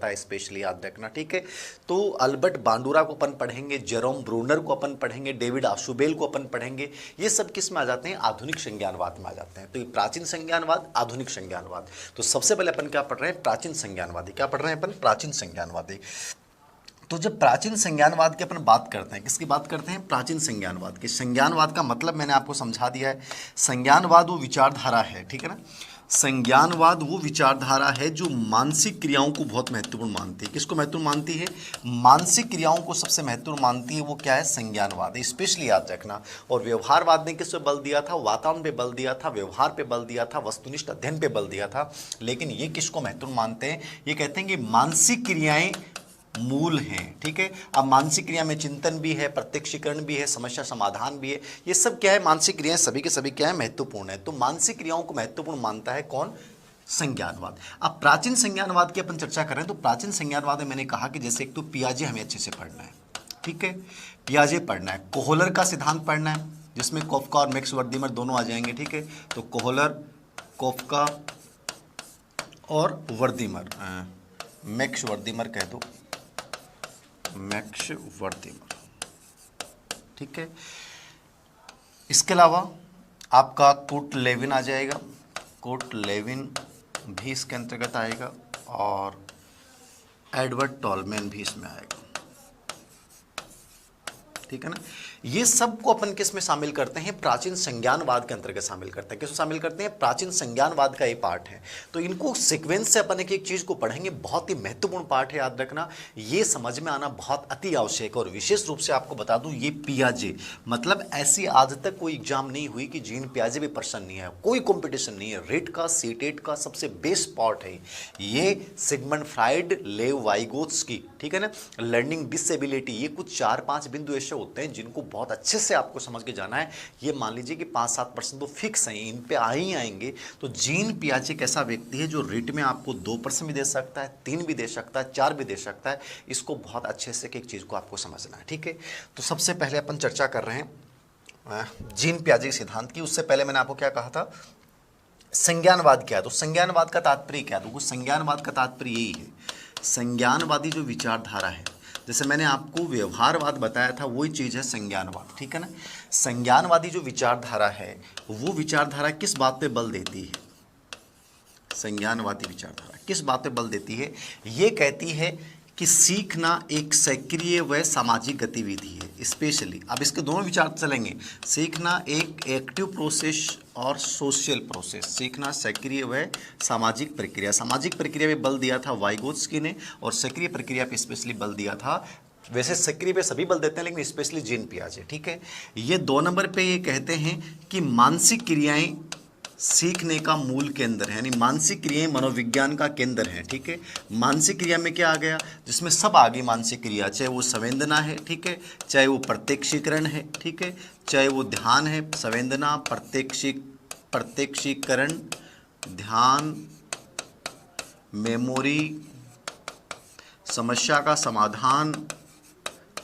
जाता है, स्पेशली याद रखना, ठीक है। तो अल्बर्ट बांडुरा को अपन पढ़ेंगे, जेरोम ब्रूनर को अपन पढ़ेंगे, डेविड आशुबेल को अपन पढ़ेंगे। ये सब किस में आ जाते हैं? आधुनिक संज्ञानवाद में आ जाते हैं। तो ये प्राचीन संज्ञानवाद, आधुनिक संज्ञानवाद। तो सबसे पहले अपन क्या पढ़ रहे हैं? प्राचीन संज्ञानवादी। क्या पढ़ रहे हैं अपन? प्राचीन संज्ञानवादी। तो जब प्राचीन संज्ञानवाद की अपन बात करते हैं, किसकी बात करते हैं? प्राचीन संज्ञानवाद की। संज्ञानवाद का मतलब मैंने आपको समझा दिया है। संज्ञानवाद वो विचारधारा है, ठीक है ना। संज्ञानवाद वो विचारधारा है जो मानसिक क्रियाओं को बहुत महत्वपूर्ण मानती है। किसको महत्वपूर्ण मानती है? मानसिक क्रियाओं को सबसे महत्वपूर्ण मानती है। वो क्या है? संज्ञानवाद है, स्पेशली याद रखना। और व्यवहारवाद ने किस पे बल दिया था? वातावरण पे बल दिया था, व्यवहार पे बल दिया था, वस्तुनिष्ठ अध्ययन पे बल दिया था। लेकिन ये किसको महत्वपूर्ण मानते हैं? ये कहते हैं कि मानसिक क्रियाएं मूल हैं, ठीक है। अब मानसिक क्रिया में चिंतन भी है, प्रत्यक्षीकरण भी है, समस्या समाधान भी है। ये सब क्या है? मानसिक क्रियाएं सभी के सभी क्या है? महत्वपूर्ण है। तो मानसिक क्रियाओं को महत्वपूर्ण मानता है कौन? संज्ञानवाद। अब प्राचीन संज्ञानवाद की अपन चर्चा करें तो प्राचीन संज्ञानवाद में मैंने कहा कि जैसे एक तो पियाजे हमें अच्छे से पढ़ना है, ठीक है। पियाजे पढ़ना है, कोहलर का सिद्धांत पढ़ना है जिसमें कोफका और मैक्स वर्दीमर दोनों आ जाएंगे, ठीक है। तो कोहलर, कोफका और वर्दीमर, मैक्स वर्दीमर कह दो, मैक्स वर्दीमर, ठीक है। इसके अलावा आपका कुर्ट लेविन आ जाएगा, कुर्ट लेविन भी इसके अंतर्गत आएगा और एडवर्ड टॉलमैन भी इसमें आएगा, ठीक है ना। ये सब को अपन किस में शामिल करते हैं? प्राचीन संज्ञानवाद के अंतर्गत शामिल करते हैं। किसमें शामिल करते हैं? प्राचीन संज्ञानवाद का ये पार्ट है। तो इनको सीक्वेंस से अपन एक एक चीज को पढ़ेंगे। बहुत ही महत्वपूर्ण पार्ट है, याद रखना। ये समझ में आना बहुत अति आवश्यक है। और विशेष रूप से आपको बता दूं, ये पियाजे मतलब ऐसी आज तक कोई एग्जाम नहीं हुई कि जीन पियाजे भी पर्सन नहीं है, कोई कॉम्पिटिशन नहीं है। रेट का, सीटेट का सबसे बेस्ट पार्ट है ये। सिगमंड फ्राइड, लेव वाइगोत्स्की, ठीक है ना, लर्निंग डिसेबिलिटी, ये कुछ 4-5 बिंदु ऐसे होते हैं जिनको बहुत अच्छे से आपको समझ के जाना है। ये मान लीजिए कि 5-7% तो फिक्स हैं, इन पे आ ही आएंगे। तो जीन पियाजे एक ऐसा व्यक्ति है जो रेट में आपको 2% भी दे सकता है, 3 भी दे सकता है, 4 भी दे सकता है। इसको बहुत अच्छे से एक चीज़ को आपको समझना है, ठीक है। तो सबसे पहले अपन चर्चा कर रहे हैं जीन पियाजे के सिद्धांत की। उससे पहले मैंने आपको क्या कहा था? संज्ञानवाद क्या है? तो संज्ञानवाद का तात्पर्य क्या है? तो संज्ञानवाद का तात्पर्य यही है, संज्ञानवादी जो विचारधारा है, जैसे मैंने आपको व्यवहारवाद बताया था, वही चीज़ है संज्ञानवाद, ठीक है ना। संज्ञानवादी जो विचारधारा है वो विचारधारा किस बात पे बल देती है? संज्ञानवादी विचारधारा किस बात पे बल देती है? ये कहती है कि सीखना एक सक्रिय व सामाजिक गतिविधि है। स्पेशली अब इसके दोनों विचार चलेंगे, सीखना एक एक्टिव प्रोसेस और सोशल प्रोसेस। सीखना सक्रिय व सामाजिक प्रक्रिया। सामाजिक प्रक्रिया पे बल दिया था वाइगोत्स्की ने और सक्रिय प्रक्रिया पे स्पेशली बल दिया था, वैसे सक्रिय पे सभी बल देते हैं लेकिन स्पेशली जीन पियाजे, ठीक है। ये 2 नंबर पे ये कहते हैं कि मानसिक क्रियाएं सीखने का मूल केंद्र है, यानी मानसिक क्रियाएं मनोविज्ञान का केंद्र है, ठीक है। मानसिक क्रिया में क्या आ गया? जिसमें सब आ गई मानसिक क्रिया, चाहे वो संवेदना है, ठीक है, चाहे वो प्रत्यक्षीकरण है, ठीक है, चाहे वो ध्यान है। संवेदना, प्रत्यक्षीकरण, ध्यान, मेमोरी, समस्या का समाधान,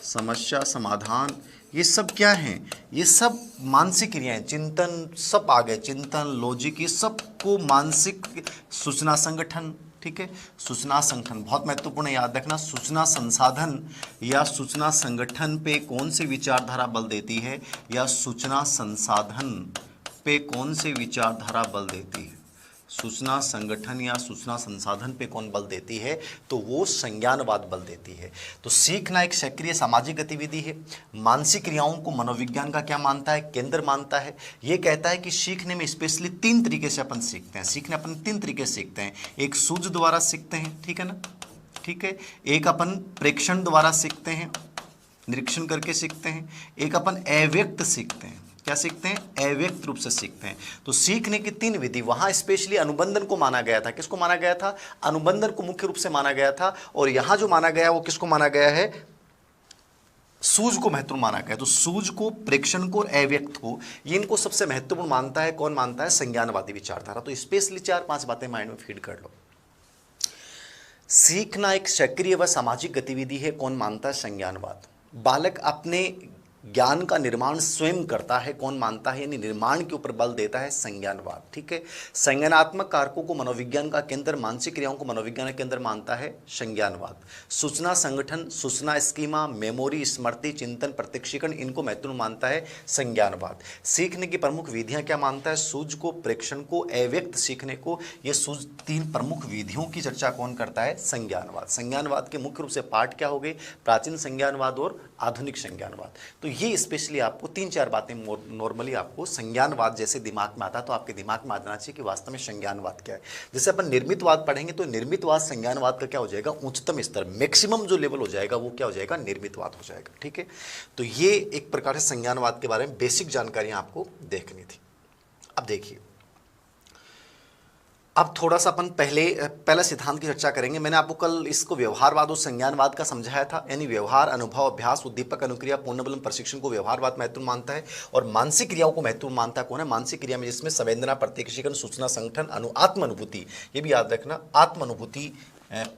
समस्या समाधान, ये सब क्या हैं? ये सब मानसिक क्रियाएं। चिंतन सब आ गए, चिंतन, लॉजिक, ये सब को मानसिक सूचना संगठन, ठीक है। सूचना संगठन बहुत महत्वपूर्ण है, याद रखना। सूचना संसाधन या सूचना संगठन पे कौन सी विचारधारा बल देती है, या सूचना संसाधन पे कौन सी विचारधारा बल देती है? सूचना संगठन या सूचना संसाधन पे कौन बल देती है? तो वो संज्ञानवाद बल देती है। तो सीखना एक सक्रिय सामाजिक गतिविधि है। मानसिक क्रियाओं को मनोविज्ञान का क्या मानता है? केंद्र मानता है। ये कहता है कि सीखने में स्पेशली 3 तरीके से अपन सीखते हैं। सीखने अपन 3 तरीके से सीखते हैं। एक सूझ द्वारा सीखते हैं, ठीक है ना, ठीक है। एक अपन प्रेक्षण द्वारा सीखते हैं, निरीक्षण करके सीखते हैं। एक अपन अव्यक्त सीखते हैं। क्या सीखते हैं? अव्यक्त रूप से सीखते हैं। तो सीखने की 3 विधि, वहां स्पेशली अनुबंधन को माना गया था। किसको माना गया था? अनुबंधन को मुख्य रूप से माना गया था। और यहां जो माना गया वो किसको माना गया है? सूझ को महत्वपूर्ण माना गया। तो सूझ को, प्रेक्षण को और अव्यक्त को, ये इनको सबसे महत्वपूर्ण मानता है। कौन मानता है? संज्ञानवादी विचारधारा। तो स्पेशली 4-5 बातें माइंड में फीड कर लो। सीखना एक सक्रिय व सामाजिक गतिविधि है, कौन मानता है? संज्ञानवाद। बालक अपने ज्ञान का निर्माण स्वयं करता है, कौन मानता है, यानी निर्माण के ऊपर बल देता है संज्ञानवाद। ठीक है, संज्ञानात्मक कारकों को मनोविज्ञान का केंद्र, मानसिक क्रियाओं को मनोविज्ञान का केंद्र मानता है संज्ञानवाद। सूचना संगठन, सूचना स्कीमा, मेमोरी, स्मृति, चिंतन, प्रत्यक्षीकरण, इनको महत्वपूर्ण मानता है संज्ञानवाद। सीखने की प्रमुख विधियां क्या मानता है, सूझ को, प्रेक्षण को, अव्यक्त सीखने को, ये सूझ 3 प्रमुख विधियों की चर्चा कौन करता है, संज्ञानवाद। संज्ञानवाद के मुख्य रूप से पार्ट क्या हो गए, प्राचीन संज्ञानवाद और आधुनिक संज्ञानवाद। तो ये स्पेशली आपको 3-4 बातें नॉर्मली आपको संज्ञानवाद जैसे दिमाग में आता तो आपके दिमाग में आ जाना चाहिए कि वास्तव में संज्ञानवाद क्या है। जैसे अपन निर्मितवाद पढ़ेंगे तो निर्मितवाद संज्ञानवाद का क्या हो जाएगा, उच्चतम स्तर, मैक्सिमम जो लेवल हो जाएगा वो क्या हो जाएगा, निर्मितवाद हो जाएगा। ठीक है, तो ये एक प्रकार से संज्ञानवाद के बारे में बेसिक जानकारियां आपको देखनी थी। अब देखिए, अब थोड़ा सा अपन पहले सिद्धांत की चर्चा करेंगे। मैंने आपको कल इसको व्यवहारवाद और संज्ञानवाद का समझाया था, यानी व्यवहार, अनुभव, अभ्यास, उद्दीपक, अनुक्रिया, पूर्णबलम, प्रशिक्षण को व्यवहारवाद महत्वपूर्ण मानता है और मानसिक क्रियाओं को महत्वपूर्ण मानता है कौन है, मानसिक क्रिया में जिसमें संवेदना, प्रत्यक्षीकरण, सूचना संगठन, आत्म अनुभूति, ये भी याद रखना, आत्म अनुभूति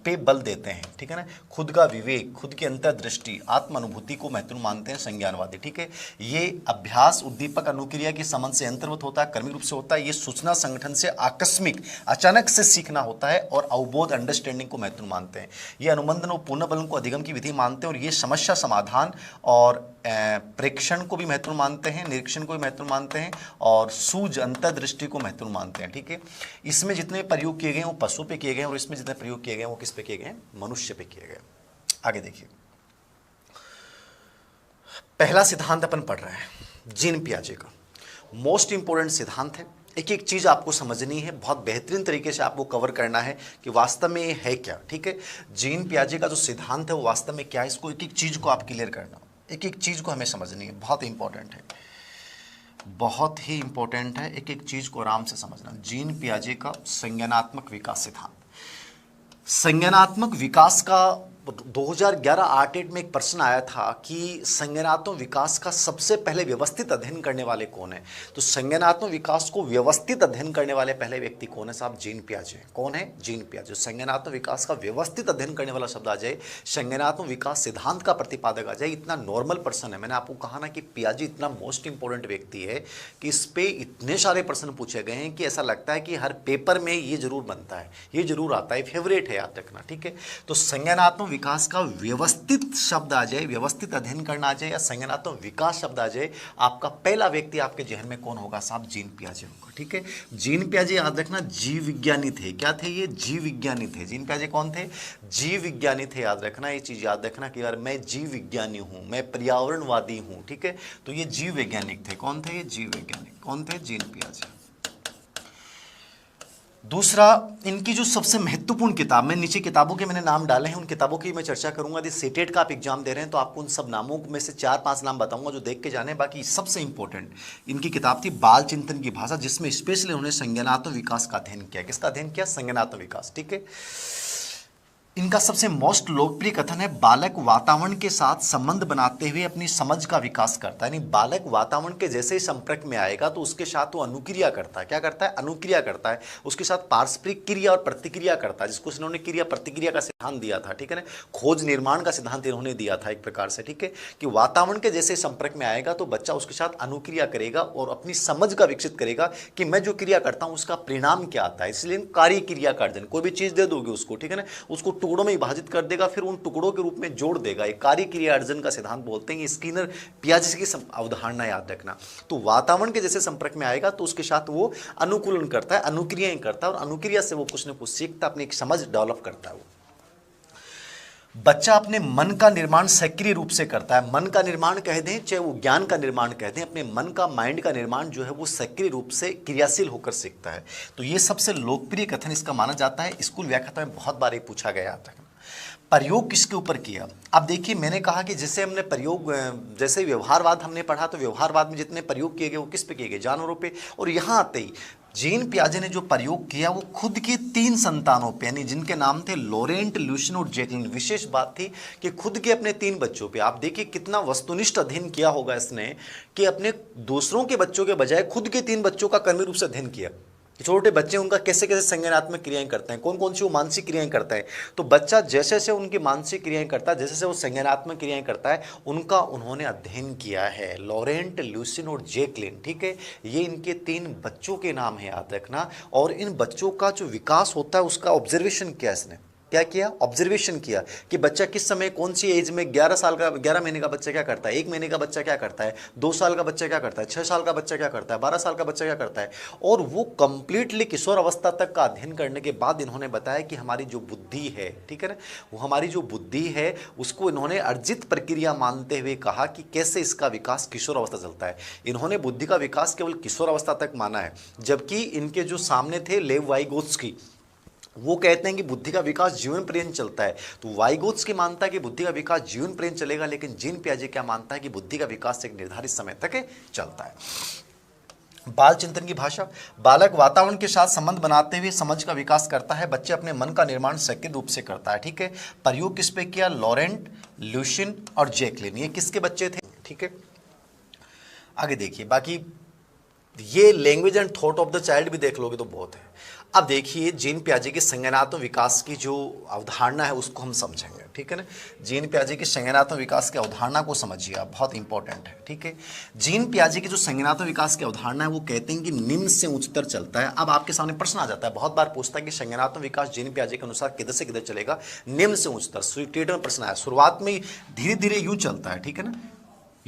पे बल देते हैं। ठीक है ना, खुद का विवेक, खुद की अंतर्दृष्टि, आत्म अनुभूति को महत्वपूर्ण मानते हैं संज्ञानवादी। ठीक है, ये अभ्यास, उद्दीपक, अनुक्रिया के संबंध से अंतर्गत होता है, कर्मिक रूप से होता है। ये सूचना संगठन से आकस्मिक, अचानक से सीखना होता है और अवबोध, अंडरस्टैंडिंग को महत्वपूर्ण मानते हैं। ये अनुबंधन और पूर्ण बलन को अधिगम की विधि मानते हैं और ये समस्या समाधान और प्रेक्षण को भी महत्वपूर्ण मानते हैं, निरीक्षण को भी महत्वपूर्ण मानते हैं और सूझ, अंतर्दृष्टि को महत्वपूर्ण मानते हैं। ठीक है, इसमें जितने प्रयोग किए गए वो पशु पे किए गए और इसमें जितने प्रयोग किए गए वो किस पे किए गए, मनुष्य पे किए गए। आगे देखिए, पहला सिद्धांत अपन पढ़ रहे हैं जीन पियाजे का, मोस्ट इंपोर्टेंट सिद्धांत है। एक एक चीज आपको समझनी है, बहुत बेहतरीन तरीके से आपको कवर करना है कि वास्तव में ये है क्या। ठीक है, जीन पियाजे का जो सिद्धांत है वो वास्तव में क्या है, इसको एक एक चीज को आप क्लियर करना, एक एक चीज को हमें समझनी है, बहुत इंपॉर्टेंट है, बहुत ही इंपॉर्टेंट है, एक एक चीज को आराम से समझना। जीन पियाजे का संज्ञानात्मक विकास सिद्धांत, संज्ञानात्मक विकास का 2011-8 में एक प्रश्न आया था कि संज्ञानात्मक विकास का सबसे पहले व्यवस्थित अध्ययन करने वाले कौन है। तो संज्ञानात्मक विकास को व्यवस्थित अध्ययन करने वाले पहले व्यक्ति कौन है साहब, जीन पियाजे। कौन है, जीन पियाजे। संज्ञानात्मक विकास का व्यवस्थित अध्ययन करने वाला शब्द आ जाए, संज्ञानात्मक विकास सिद्धांत का प्रतिपादक आ जाए, इतना नॉर्मल पर्सन है। मैंने आपको कहा ना कि पियाजे इतना मोस्ट इंपॉर्टेंट व्यक्ति है कि इस पे इतने सारे प्रश्न पूछे गए हैं कि ऐसा लगता है कि हर पेपर में ये जरूर बनता है, ये जरूर आता है, फेवरेट है, याद रखना। ठीक है, तो संज्ञानात्मक विकास का व्यवस्थित शब्द आ जाए, व्यवस्थित अध्ययन करना आ जाए या संज्ञानात्मक विकास शब्द आ जाए, आपका पहला व्यक्ति आपके जहन में कौन होगा साहब, जीन पियाजे होगा। ठीक है, जीन पियाजे याद रखना जीव विज्ञानी थे। क्या थे ये, जीव विज्ञानी थे। जीन पियाजे कौन थे, जीव विज्ञानी थे। याद रखना, ये चीज याद रखना कि यार मैं जीव विज्ञानी हूं, मैं पर्यावरणवादी हूं। ठीक है, तो ये जीव वैज्ञानिक थे। कौन थे ये, जीव वैज्ञानिक। कौन थे, जीन पियाजे। दूसरा, इनकी जो सबसे महत्वपूर्ण किताब, मैं नीचे किताबों के मैंने नाम डाले हैं, उन किताबों की मैं चर्चा करूंगा। यदि सीटेट का आप एग्जाम दे रहे हैं तो आपको उन सब नामों में से 4-5 नाम बताऊंगा जो देख के जाने। बाकी सबसे इंपॉर्टेंट इनकी किताब थी बाल चिंतन की भाषा, जिसमें स्पेशली उन्होंने संज्ञानात्मक विकास का अध्ययन किया। किसका अध्ययन किया, संज्ञानात्मक विकास। ठीक है, इनका सबसे मोस्ट लोकप्रिय कथन है, बालक वातावरण के साथ संबंध बनाते हुए अपनी समझ का विकास करता है। यानी बालक वातावरण के जैसे ही संपर्क में आएगा तो उसके साथ वो अनुक्रिया करता है। क्या करता है, अनुक्रिया करता है। उसके साथ पारस्परिक क्रिया और प्रतिक्रिया करता है, जिसको इन्होंने क्रिया प्रतिक्रिया का सिद्धांत दिया था। ठीक है ना, खोज निर्माण का सिद्धांत इन्होंने दिया था एक प्रकार से। ठीक है, कि वातावरण के जैसे संपर्क में आएगा तो बच्चा उसके साथ अनुक्रिया करेगा और अपनी समझ का विकसित करेगा कि मैं जो क्रिया करता हूं उसका परिणाम क्या आता है। इसलिए कार्य क्रिया का अर्जन, कोई भी चीज दे दोगे उसको, ठीक है ना, उसको टुकड़ों में विभाजित कर देगा, फिर उन टुकड़ों के रूप में जोड़ देगा। एक कार्य क्रिया अर्जन का सिद्धांत बोलते हैं। स्किनर पियाजे की अवधारणा याद रखना। तो वातावरण के जैसे संपर्क में आएगा तो उसके साथ वो अनुकूलन करता है, अनुक्रियाएं करता है और अनुक्रिया से वो कुछ न कुछ सीखता, अपनी एक समझ डेवलप करता है। वो बच्चा अपने मन का निर्माण सक्रिय रूप से करता है। मन का निर्माण कह दें चाहे वो ज्ञान का निर्माण कह दें, अपने मन का, माइंड का निर्माण जो है वो सक्रिय रूप से क्रियाशील होकर सीखता है। तो ये सबसे लोकप्रिय कथन इसका माना जाता है। स्कूल व्याख्याता में बहुत बार ये पूछा गया था। प्रयोग किसके ऊपर किया, अब देखिए मैंने कहा कि जैसे हमने प्रयोग, जैसे व्यवहारवाद हमने पढ़ा तो व्यवहारवाद में जितने प्रयोग किए गए वो किस पे किए गए, जानवरों पे। और यहाँ आते ही जीन पियाजे ने जो प्रयोग किया वो खुद के 3 संतानों पे, यानी जिनके नाम थे लॉरेंट, ल्यूशियन और जैकलिन। विशेष बात थी कि खुद के अपने 3 बच्चों पे। आप देखिए कितना वस्तुनिष्ठ अध्ययन किया होगा इसने कि अपने दूसरों के बच्चों के बजाय खुद के 3 बच्चों का कर्मী रूप से अध्ययन किया। छोटे बच्चे उनका कैसे कैसे संज्ञानात्मक क्रियाएं करते हैं, कौन कौन सी वो मानसिक क्रियाएं करते हैं। तो बच्चा जैसे जैसे उनकी मानसिक क्रियाएं करता है, जैसे जैसे वो संज्ञानात्मक क्रियाएं करता है, उनका उन्होंने अध्ययन किया है। लॉरेंट, ल्यूसिन और जैकलिन, ठीक है, ये इनके 3 बच्चों के नाम है, याद रखना। और इन बच्चों का जो विकास होता है उसका ऑब्जर्वेशन किया इसने, क्या किया, ऑब्जर्वेशन किया कि बच्चा किस समय कौन सी एज में, 11 साल का, 11 महीने का बच्चा क्या करता है, 1 महीने का बच्चा क्या करता है, 2 साल का बच्चा क्या करता है, 6 साल का बच्चा क्या करता है, 12 साल का बच्चा क्या करता है। और वो कंप्लीटली किशोर अवस्था तक का अध्ययन करने के बाद इन्होंने बताया कि हमारी जो बुद्धि है, ठीक है ना, वो हमारी जो बुद्धि है उसको इन्होंने अर्जित प्रक्रिया मानते हुए कहा कि कैसे इसका विकास किशोर अवस्था चलता है। इन्होंने बुद्धि का विकास केवल किशोर अवस्था तक माना है, जबकि इनके जो सामने थे लेव वाइगोत्स्की, वो कहते हैं कि बुद्धि का विकास जीवन पर्यंत चलता है। तो वाइगोत्स्की मानता है कि बुद्धि का विकास जीवन पर्यंत चलेगा, लेकिन जीन पियाजे क्या मानता है कि बुद्धि का विकास एक निर्धारित समय तक चलता है। बाल चिंतन की भाषा, बालक वातावरण के साथ संबंध बनाते हुए समझ का विकास करता है। बच्चे अपने मन का निर्माण सक्रिय रूप से करता है, ठीक है। प्रयोग किस पे किया, लॉरेंट, ल्यूशिन और जैकलिन, ये किसके बच्चे थे, ठीक है। आगे देखिए, बाकी ये language and thought of the child भी देख लोगे तो बहुत है। अब देखिए जीन पियाजे के संज्ञानात्मक विकास की जो अवधारणा है उसको हम समझेंगे, ठीक है ना। जीन पियाजे की संज्ञानात्मक विकास की अवधारणा को समझिए आप, बहुत इंपॉर्टेंट है, ठीक है। जीन पियाजे की जो संज्ञानात्मक विकास की अवधारणा है वो कहते हैं कि निम्न से उच्चतर चलता है। अब आपके सामने प्रश्न आ जाता है, बहुत बार पूछता है कि संज्ञानात्मक विकास जीन पियाजे के अनुसार किधर से किधर चलेगा, निम्न से उच्चतर। स्टेट में प्रश्न आया, शुरुआत में धीरे धीरे यूं चलता है, ठीक है ना,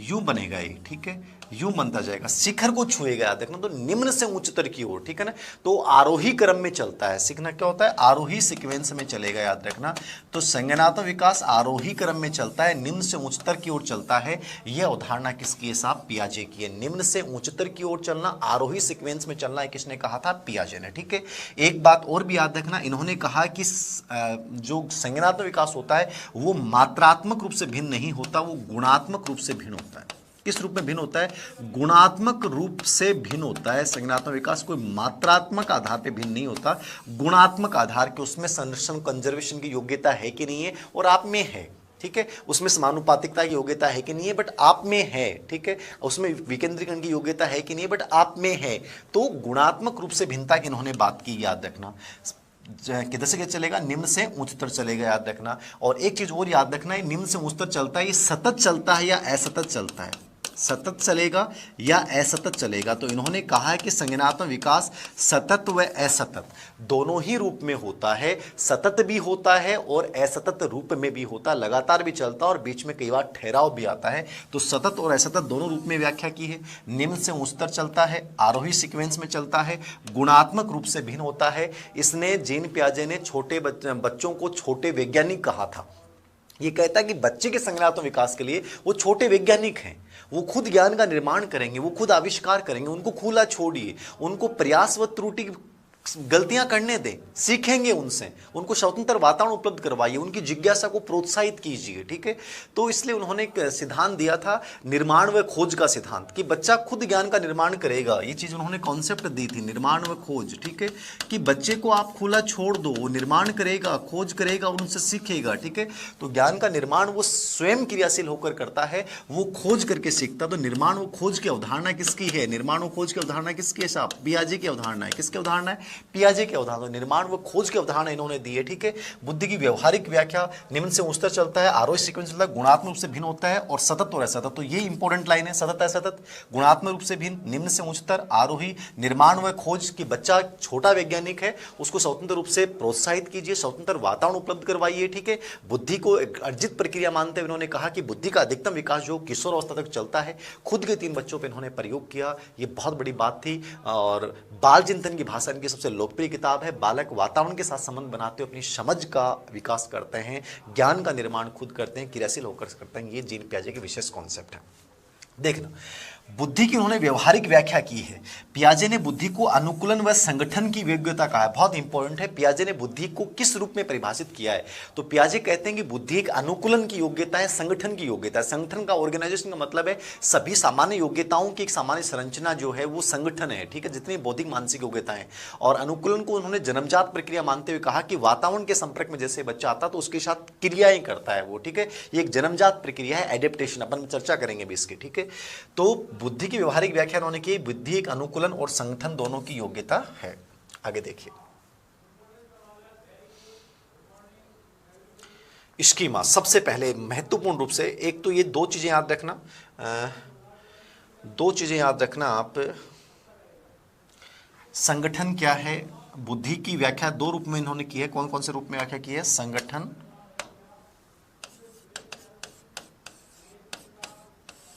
यूं बनेगा ये, ठीक है, यूं बनता जाएगा, शिखर को छुएगा, याद रखना। तो निम्न से उच्चतर की ओर, ठीक है ना, तो आरोही क्रम में चलता है। सीखना क्या होता है, आरोही सीक्वेंस में चलेगा, याद रखना। तो संज्ञानात्मक विकास आरोही क्रम में चलता है, निम्न से उच्चतर की ओर चलता है। यह अवधारणा किसकी है साहब, पियाजे की है। निम्न से उच्चतर की ओर चलना, आरोही सीक्वेंस में चलना, किसने कहा था, पियाजे ने, ठीक है। एक बात और भी याद रखना, इन्होंने कहा कि जो संज्ञानात्मक विकास होता है वो मात्रात्मक रूप से भिन्न नहीं होता, वो गुणात्मक रूप से भिन्न होता है। किस रूप में भिन्न होता है, गुणात्मक रूप से भिन्न होता है। संज्ञानात्मक विकास कोई मात्रात्मक आधार पे भिन्न नहीं होता, गुणात्मक आधार के, उसमें संरक्षण कंजर्वेशन की योग्यता है कि नहीं है, और आप में है, ठीक है। उसमें समानुपातिकता की योग्यता है कि नहीं है, बट आप में है, ठीक है। उसमें विकेंद्रीकरण की योग्यता है कि नहीं है, बट आप में है। तो गुणात्मक रूप से भिन्नता की इन्होंने बात की, याद रखना। किधर से चलेगा, निम्न से उच्चतर चलेगा, याद रखना। और एक चीज और याद रखना है, निम्न से उच्चतर चलता है, ये सतत चलता है या असतत चलता है, सतत चलेगा या असतत चलेगा। तो इन्होंने कहा है कि संज्ञानात्मक विकास सतत व असतत दोनों ही रूप में होता है। सतत भी होता है और असतत रूप में भी होता है, लगातार भी चलता है और बीच में कई बार ठहराव भी आता है। तो सतत और असतत दोनों रूप में व्याख्या की है। निम्न से उच्चतर चलता है, आरोही सीक्वेंस में चलता है, गुणात्मक रूप से भिन्न होता है। इसने जीन पियाजे ने छोटे बच्चों को छोटे वैज्ञानिक कहा था। ये कहता है कि बच्चे के संज्ञानात्मक विकास के लिए वो छोटे वैज्ञानिक हैं, वो खुद ज्ञान का निर्माण करेंगे, वो खुद आविष्कार करेंगे। उनको खुला छोड़िए, उनको प्रयास व त्रुटि गलतियां करने दें, सीखेंगे उनसे, उनको स्वतंत्र वातावरण उपलब्ध करवाइए, उनकी जिज्ञासा को प्रोत्साहित कीजिए, ठीक है। तो इसलिए उन्होंने एक सिद्धांत दिया था, निर्माण व खोज का सिद्धांत, कि बच्चा खुद ज्ञान का निर्माण करेगा। ये चीज उन्होंने कॉन्सेप्ट दी थी, निर्माण व खोज, ठीक है, कि बच्चे को आप खुला छोड़ दो, वो निर्माण करेगा, खोज करेगा और उनसे सीखेगा, ठीक है। तो ज्ञान का निर्माण वो स्वयं क्रियाशील होकर करता है, वो खोज करके सीखता। तो निर्माण व खोज की अवधारणा किसकी है, निर्माण व खोज की अवधारणा किसकी है साहब, पियाजे की अवधारणा है। किसकी अवधारणा है, पियाजे की अवधारणा। निर्माण व खोज की अवधारणा इन्होंने दी है, ठीक है। बुद्धि की व्यवहारिक व्याख्या, निम्न से उच्चतर चलता है, आरोही सीक्वेंस चलता है, गुणात्मक रूप से भिन्न होता है, और सतत और असतत। तो ये इंपॉर्टेंट लाइन है, सतत असतत, गुणात्मक रूप से भिन्न, निम्न से उच्चतर, आरोही, निर्माण व खोज। की बच्चा छोटा वैज्ञानिक है, उसको स्वतंत्र रूप से प्रोत्साहित कीजिए, स्वतंत्र वातावरण उपलब्ध करवाइए, ठीक है। बुद्धि को अर्जित प्रक्रिया मानते हुए इन्होंने कहा कि बुद्धि का अधिकतम विकास जो किशोर अवस्था तक चलता है। खुद के 3 बच्चों पर इन्होंने प्रयोग किया, ये बहुत बड़ी बात थी। और बाल चिंतन की भाषा इनकी सबसे लोकप्रिय किताब है। बालक वातावरण के साथ संबंध बनाते हुए अपनी समझ का विकास करते हैं, ज्ञान का निर्माण खुद करते हैं, क्रियाशील होकर करते हैं। ये जीन पियाजे के विशेष कॉन्सेप्ट है। देखना, बुद्धि की उन्होंने व्यवहारिक व्याख्या की है। पियाजे ने बुद्धि को अनुकूलन व संगठन की योग्यता कहा है, बहुत इंपॉर्टेंट है। पियाजे ने बुद्धि को किस रूप में परिभाषित किया है, तो पियाजे कहते हैं कि बुद्धि एक अनुकूलन की योग्यता है, संगठन की योग्यता है। संगठन का, ऑर्गेनाइजेशन का मतलब है सभी सामान्य योग्यताओं की एक सामान्य संरचना जो है वो संगठन है, ठीक है, जितनी बौद्धिक मानसिक योग्यताएं। और अनुकूलन को उन्होंने जन्मजात प्रक्रिया मानते हुए कहा कि वातावरण के संपर्क में जैसे बच्चा आता तो उसके साथ क्रियाएं करता है वो, ठीक है। ये एक जन्मजात प्रक्रिया है, एडेप्टेशन, अपन चर्चा करेंगे भी इसकी, ठीक है। तो बुद्धि की व्यवहारिक व्याख्या उन्होंने की, बुद्धि एक अनुकूलन और संगठन दोनों की योग्यता है। आगे देखिए, स्कीमा सबसे पहले महत्वपूर्ण रूप से, एक तो ये दो चीजें याद रखना, दो चीजें याद रखना आप। संगठन क्या है, बुद्धि की व्याख्या दो रूप में इन्होंने की है। कौन कौन से रूप में व्याख्या की है? संगठन,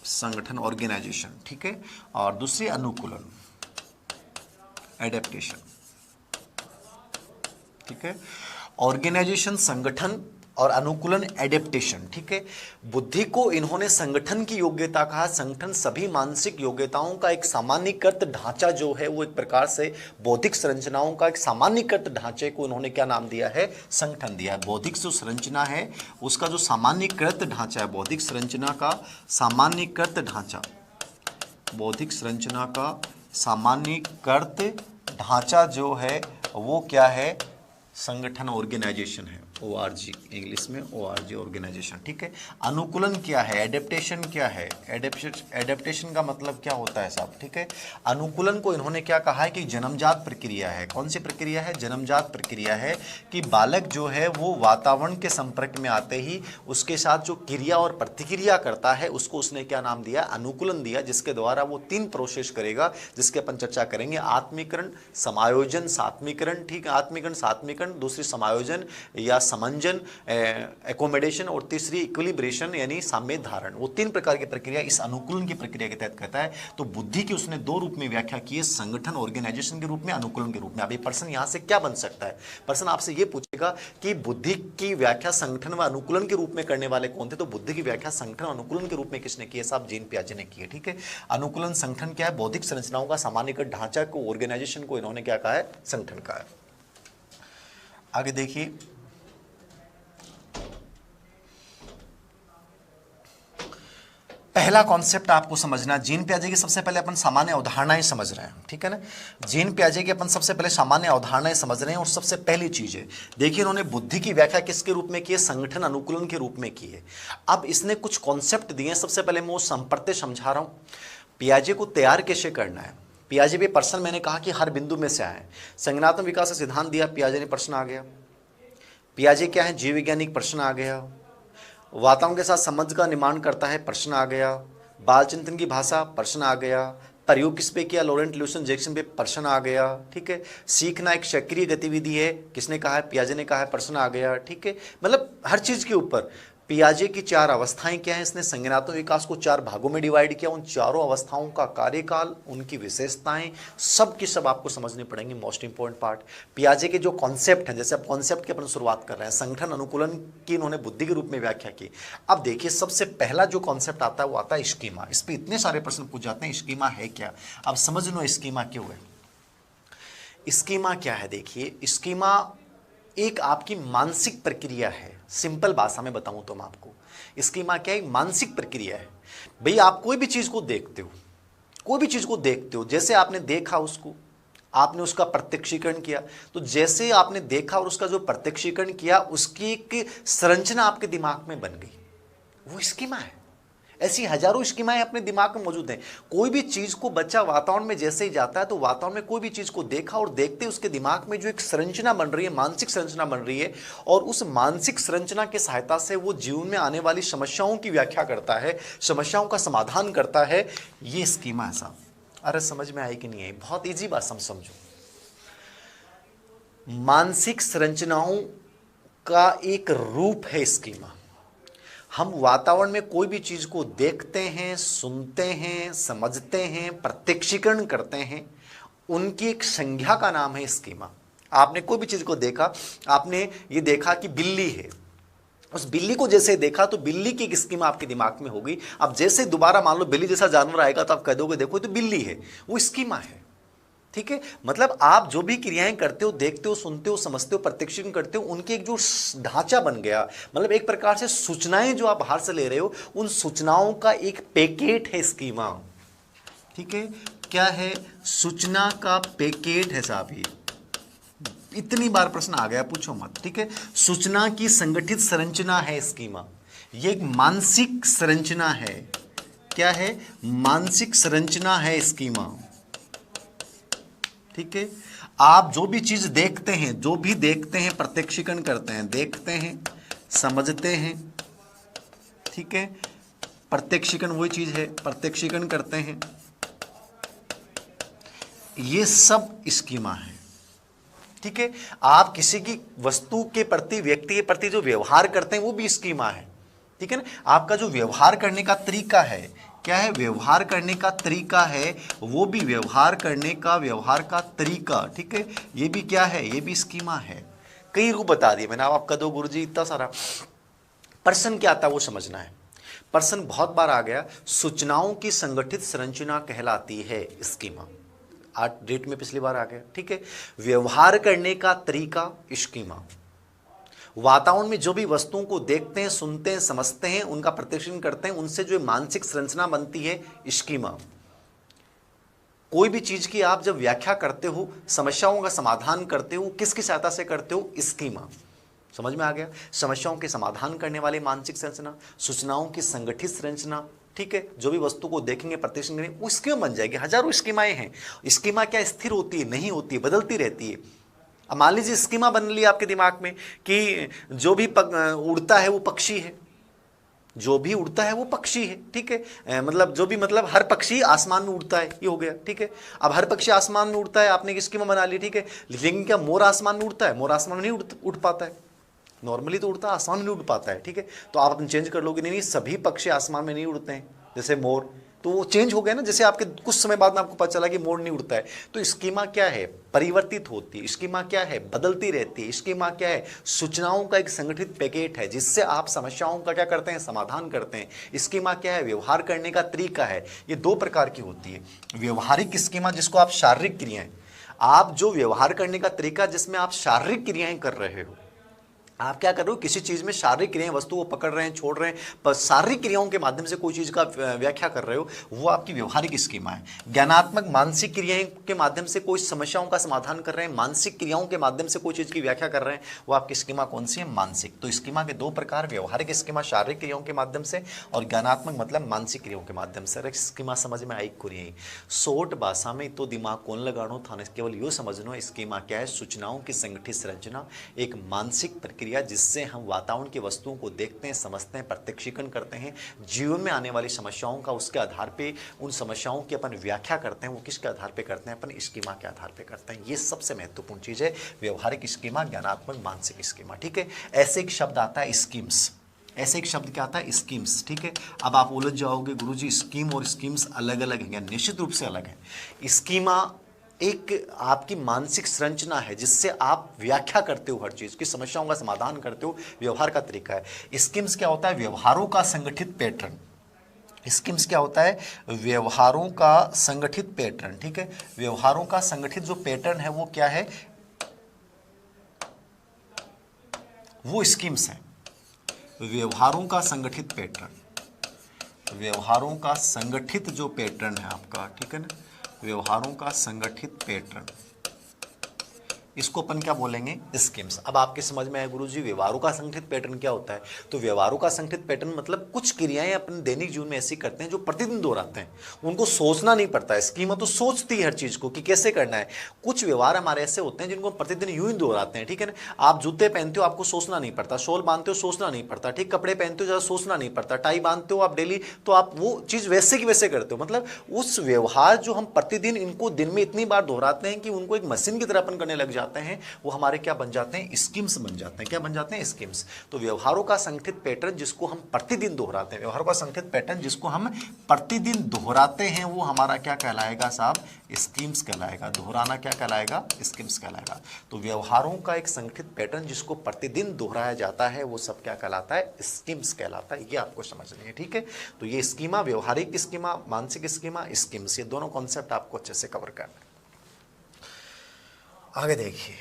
संगठन ऑर्गेनाइजेशन, ठीक है, और दूसरी अनुकूलन, एडेप्टेशन, ठीक है। ऑर्गेनाइजेशन, संगठन, और अनुकूलन, एडेप्टेशन, ठीक है। बुद्धि को इन्होंने संगठन की योग्यता कहा। संगठन सभी मानसिक योग्यताओं का एक सामान्यीकृत ढांचा जो है, वो एक प्रकार से बौद्धिक संरचनाओं का एक सामान्यीकृत ढांचे को इन्होंने क्या नाम दिया है? संगठन दिया है। बौद्धिक जो संरचना है उसका जो सामान्यीकृत ढांचा है, बौद्धिक संरचना का सामान्यीकृत ढांचा, बौद्धिक संरचना का सामान्यीकृत ढांचा जो है वो क्या है? संगठन, ऑर्गेनाइजेशन है। ORG, इंग्लिश में ORG, ऑर्गेनाइजेशन, ठीक है। अनुकूलन क्या है? एडेप्टेशन क्या है? एडेप्टेशन का मतलब क्या होता है साहब? ठीक है। अनुकूलन को इन्होंने क्या कहा है कि जन्मजात प्रक्रिया है। कौन सी प्रक्रिया है? जन्मजात प्रक्रिया है कि बालक जो है वो वातावरण के संपर्क में आते ही उसके साथ जो क्रिया और प्रतिक्रिया करता है उसको उसने क्या नाम दिया? अनुकूलन दिया, जिसके द्वारा वो 3 प्रोसेस करेगा, जिसके अपन चर्चा करेंगे। आत्मीकरण, समायोजन, सात्मीकरण, ठीक है। आत्मीकरण, सात्मीकरण, दूसरी समायोजन या समंजन, एकोमोडेशन, और तीसरी इक्विलिब्रेशन यानी साम्य धारण। वो 3 प्रकार की प्रक्रिया इस अनुकूलन की प्रक्रिया के तहत कहता है। तो बुद्धि की उसने 2 रूप में व्याख्या की है, संगठन, ऑर्गेनाइजेशन के रूप में, अनुकूलन के रूप में। अभी प्रश्न यहां से क्या बन सकता है? प्रश्न आपसे ये पूछेगा कि बुद्धि की व्याख्या संगठन व अनुकूलन के रूप में करने वाले कौन थे? तो बुद्धि की व्याख्या संगठन, अनुकूलन के रूप में किसने की है साहब? जीन पियाजे ने की है, ठीक है। अनुकूलन, संगठन क्या है? बौद्धिक संरचनाओं का सामान्यीकृत ढांचा को, ऑर्गेनाइजेशन को इन्होंने क्या कहा है? संगठन कहा है। आगे देखिए, पहला कॉन्सेप्ट आपको समझना, जीन पियाजे की सबसे पहले अपन सामान्य अवधारणाएं समझ रहे हैं, ठीक है ना। जीन पियाजे की अपन सबसे पहले सामान्य अवधारणाएं समझ रहे हैं। और सबसे पहली चीज है, देखिए इन्होंने बुद्धि की व्याख्या किसके रूप में की है? संगठन, अनुकूलन के रूप में की है। अब इसने कुछ कॉन्सेप्ट दिए हैं। सबसे पहले मैं वो संप्रत्य समझा रहा हूं। पियाजे को तैयार कैसे करना है? पियाजे भी प्रश्न मैंने कहा कि हर बिंदु में से आए। संज्ञानात्मक विकास का सिद्धांत दिया, पियाजे ने प्रश्न आ गया। पियाजे क्या है? जीव वैज्ञानिक, प्रश्न आ गया। वातावरण के साथ संबंध का निर्माण करता है, प्रश्न आ गया। बाल चिंतन की भाषा, प्रश्न आ गया। प्रयोग किस पे किया? लॉरेंट ल्यूसन जैक्सन पे, प्रश्न आ गया, ठीक है। सीखना एक सक्रिय गतिविधि है, किसने कहा है? पियाजे ने कहा है, प्रश्न आ गया, ठीक है। मतलब हर चीज के ऊपर पियाजे की 4 अवस्थाएं क्या है? इसने संज्ञानात्मक विकास को 4 भागों में डिवाइड किया। उन चारों अवस्थाओं का कार्यकाल, उनकी विशेषताएं, सब की सब आपको समझनी पड़ेंगी। मोस्ट इंपॉर्टेंट पार्ट पियाजे के जो कॉन्सेप्ट हैं, जैसे अब कॉन्सेप्ट की अपन शुरुआत कर रहे हैं, संगठन, अनुकूलन की इन्होंने बुद्धि के रूप में व्याख्या की। अब देखिए सबसे पहला जो कॉन्सेप्ट आता है वो आता है स्कीमा। इस पर इतने सारे प्रश्न पूछ जाते हैं, स्कीमा है क्या? अब समझ लो स्कीमा क्यों है। स्कीमा क्या है? देखिए स्कीमा एक आपकी मानसिक प्रक्रिया है। सिंपल भाषा में बताऊं तो मैं आपको, स्कीमा क्या है? मानसिक प्रक्रिया है। भाई आप कोई भी चीज को देखते हो, कोई भी चीज को देखते हो, जैसे आपने देखा उसको, आपने उसका प्रत्यक्षीकरण किया, तो जैसे आपने देखा और उसका जो प्रत्यक्षीकरण किया उसकी एक संरचना आपके दिमाग में बन गई, वो स्कीमा है। ऐसी हजारों स्कीमाएं अपने दिमाग में मौजूद हैं। कोई भी चीज को बच्चा वातावरण में जैसे ही जाता है तो वातावरण में कोई भी चीज को देखा और देखते उसके दिमाग में जो एक संरचना बन रही है, मानसिक संरचना बन रही है, और उस मानसिक संरचना की सहायता से वो जीवन में आने वाली समस्याओं की व्याख्या करता है, समस्याओं का समाधान करता है। ये स्कीमा है साहब। अरे समझ में आई कि नहीं आई? बहुत ईजी बात समझो। मानसिक संरचनाओं का एक रूप है स्कीमा। हम वातावरण में कोई भी चीज को देखते हैं, सुनते हैं, समझते हैं, प्रत्यक्षीकरण करते हैं, उनकी एक संज्ञा का नाम है स्कीमा। आपने कोई भी चीज को देखा, आपने ये देखा कि बिल्ली है, उस बिल्ली को जैसे देखा तो बिल्ली की एक स्कीमा आपके दिमाग में होगी। अब जैसे दोबारा मान लो बिल्ली जैसा जानवर आएगा तो आप कह दोगे देखो तो बिल्ली है, वो स्कीमा है, ठीक है। मतलब आप जो भी क्रियाएं करते हो, देखते हो, सुनते हो, समझते हो, प्रत्यक्षीकरण करते हो, उनके एक जो ढांचा बन गया, मतलब एक प्रकार से सूचनाएं जो आप बाहर से ले रहे हो, उन सूचनाओं का एक पैकेट है स्कीमा, ठीक है। क्या है? सूचना का पैकेट है साहब। ये इतनी बार प्रश्न आ गया, पूछो मत, ठीक है। सूचना की संगठित संरचना है स्कीमा। ये एक मानसिक संरचना है। क्या है? मानसिक संरचना है स्कीमा, ठीक है। आप जो भी चीज देखते हैं, जो भी देखते हैं प्रत्यक्षीकरण करते हैं, देखते हैं समझते हैं, ठीक है, प्रत्यक्षीकरण वही चीज है, प्रत्यक्षीकरण करते हैं, ये सब स्कीमा है, ठीक है। आप किसी की वस्तु के प्रति, व्यक्ति के प्रति जो व्यवहार करते हैं वो भी स्कीमा है, ठीक है ना। आपका जो व्यवहार करने का तरीका है, क्या है, व्यवहार करने का तरीका है, वो भी व्यवहार करने का, व्यवहार का तरीका, ठीक है, ये भी क्या है, ये भी स्कीमा है। कई रूप बता दिए मैंने, आपका दो गुरुजी इतना सारा। पर्सन क्या आता है वो समझना है। पर्सन बहुत बार आ गया, सूचनाओं की संगठित संरचना कहलाती है स्कीमा, आज डेट में पिछली बार आ गया, ठीक है। व्यवहार करने का तरीका स्कीमा, वातावरण में जो भी वस्तुओं को देखते हैं, सुनते हैं, समझते हैं, उनका प्रत्यक्षण करते हैं, उनसे जो मानसिक संरचना बनती है स्कीमा। कोई भी चीज की आप जब व्याख्या करते हो, समस्याओं का समाधान करते हो, किसकी सहायता से करते हो, स्कीमा। समझ में आ गया, समस्याओं के समाधान करने वाली मानसिक संरचना, सूचनाओं की संगठित संरचना, ठीक है, जो भी वस्तु को देखेंगे, प्रत्यक्ष करेंगे, वो स्कीमा बन जाएगी। हजारों स्कीमाएं हैं। स्कीमा क्या स्थिर होती है, नहीं होती है, बदलती रहती है। अब मान लीजिए स्कीमा बन ली आपके दिमाग में कि जो भी उड़ता है वो पक्षी है, जो भी उड़ता है वो पक्षी है, ठीक है, मतलब जो भी, मतलब हर पक्षी आसमान में उड़ता है, ये हो गया, ठीक है। अब हर पक्षी आसमान में उड़ता है, आपने एक स्कीमा बना ली, ठीक है। लेकिन क्या मोर आसमान में उड़ता है? मोर आसमान में नहीं उड़ पाता है, नॉर्मली तो उड़ता है, आसमान में नहीं उड़ पाता है, ठीक है। तो आप अपने चेंज कर लोगे, नहीं सभी पक्षी आसमान में नहीं उड़ते हैं, जैसे मोर, तो वो चेंज हो गया ना। जैसे आपके कुछ समय बाद में आपको पता चला कि मोर नहीं उड़ता है, तो स्कीमा क्या है, परिवर्तित होती है। स्कीमा क्या है, बदलती रहती है। स्कीमा क्या है, सूचनाओं का एक संगठित पैकेट है जिससे आप समस्याओं का क्या करते हैं, समाधान करते हैं। स्कीमा क्या है, व्यवहार करने का तरीका है। ये दो प्रकार की होती है। व्यवहारिक स्कीमा जिसको आप शारीरिक क्रियाएं, आप जो व्यवहार करने का तरीका जिसमें आप शारीरिक क्रियाएं कर रहे हो, आप क्या कर रहे हो, किसी चीज में शारीरिक क्रियाएं, वस्तु को पकड़ रहे हैं, छोड़ रहे हैं, पर शारीरिक क्रियाओं के माध्यम से कोई चीज का व्याख्या कर रहे हो, वो आपकी व्यवहारिक स्कीमा है। ज्ञानात्मक मानसिक क्रियाएं के माध्यम से कोई समस्याओं का समाधान कर रहे हैं, मानसिक क्रियाओं के माध्यम से कोई चीज की व्याख्या कर रहे हैं, वो आपकी स्कीमा कौन सी है, मानसिक। तो स्कीमा के दो प्रकार, व्यवहारिक स्कीमा शारीरिक क्रियाओं के माध्यम से, और ज्ञानात्मक मतलब मानसिक क्रियाओं के माध्यम से। स्कीमा समझ में आई कुरियई शोर्ट भाषा में तो दिमाग कौन लगानो था, केवल यो समझनो स्कीमा क्या है, सूचनाओं की संगठित संरचना, एक मानसिक प्रक्रिया जिससे हम वातावरण की वस्तुओं को देखते हैं, समझते हैं, प्रत्यक्षीकरण करते हैं, जीवन में आने वाली समस्याओं का उसके आधार पे उन समस्याओं की अपन व्याख्या करते हैं। वो किसके आधार पे करते हैं, अपन स्कीमा के आधार पे करते हैं। ये सबसे महत्वपूर्ण चीज है, व्यवहारिक स्कीमा, ज्ञानात्मक, मानसिक स्कीमा, ठीक है। ऐसे एक शब्द आता है स्कीम्स, ऐसे एक शब्द क्या आता है, स्कीम्स, ठीक है। अब आप उलझ जाओगे, गुरुजी स्कीम और स्कीम्स अलग अलग हैं, निश्चित रूप से अलग है। स्कीमा एक आपकी मानसिक संरचना है जिससे आप व्याख्या करते हो, हर चीज की समस्याओं का समाधान करते हो, व्यवहार का तरीका है। स्कीम्स क्या होता है, व्यवहारों का संगठित पैटर्न। स्कीम्स क्या होता है, व्यवहारों का संगठित पैटर्न, ठीक है। व्यवहारों का संगठित जो पैटर्न है वो क्या है, वो स्कीम्स है। व्यवहारों का संगठित पैटर्न, व्यवहारों का संगठित जो पैटर्न है आपका, ठीक है ना, व्यवहारों का संगठित पैटर्न, इसको अपन क्या बोलेंगे, स्कीम्स। अब आपके समझ में आया गुरुजी व्यवहारों का संगठित पैटर्न क्या होता है। तो व्यवहारों का संगठित पैटर्न मतलब कुछ क्रियाएं अपने दैनिक जीवन में ऐसी करते हैं जो प्रतिदिन दोहराते हैं, उनको सोचना नहीं पड़ता है। स्कीमा तो सोचती है हर चीज को कि कैसे करना है। कुछ व्यवहार हमारे ऐसे होते हैं जिनको प्रतिदिन यूं ही दोहराते हैं, ठीक है ना। आप जूते पहनते हो, आपको सोचना नहीं पड़ता, शॉल बांधते हो, सोचना नहीं पड़ता, ठीक, कपड़े पहनते हो, ज़्यादा सोचना नहीं पड़ता, टाई बांधते हो आप डेली, तो आप वो चीज वैसे की वैसे करते हो। मतलब उस व्यवहार जो हम प्रतिदिन इनको दिन में इतनी बार दोहराते हैं कि उनको एक मशीन की तरह अपन करने लग जाते हैं, वो हमारे क्या बन जाते हैं, स्कीम्स बन जाते हैं। क्या बन जाते हैं, स्कीम्स। तो व्यवहारों का संगठित पैटर्न जिसको हम प्रतिदिन दोहराते हैं, व्यवहारों का संगठित पैटर्न जिसको हम प्रतिदिन दोहराते हैं, वो हमारा क्या कहलाएगा साहब, स्कीम्स कहलाएगा। दोहराना क्या कहलाएगा, स्कीम्स कहलाएगा। तो व्यवहारों का एक संगठित पैटर्न जिसको प्रतिदिन दोहराया जाता है वो सब क्या कहलाता है, स्कीम्स कहलाता है। ये आपको समझनी है, ठीक है। तो ये स्कीमा, व्यवहारिक स्कीमा, मानसिक स्कीमा, स्कीम्स, ये दोनों कॉन्सेप्ट आपको अच्छे से कवर करना है। आगे देखिए,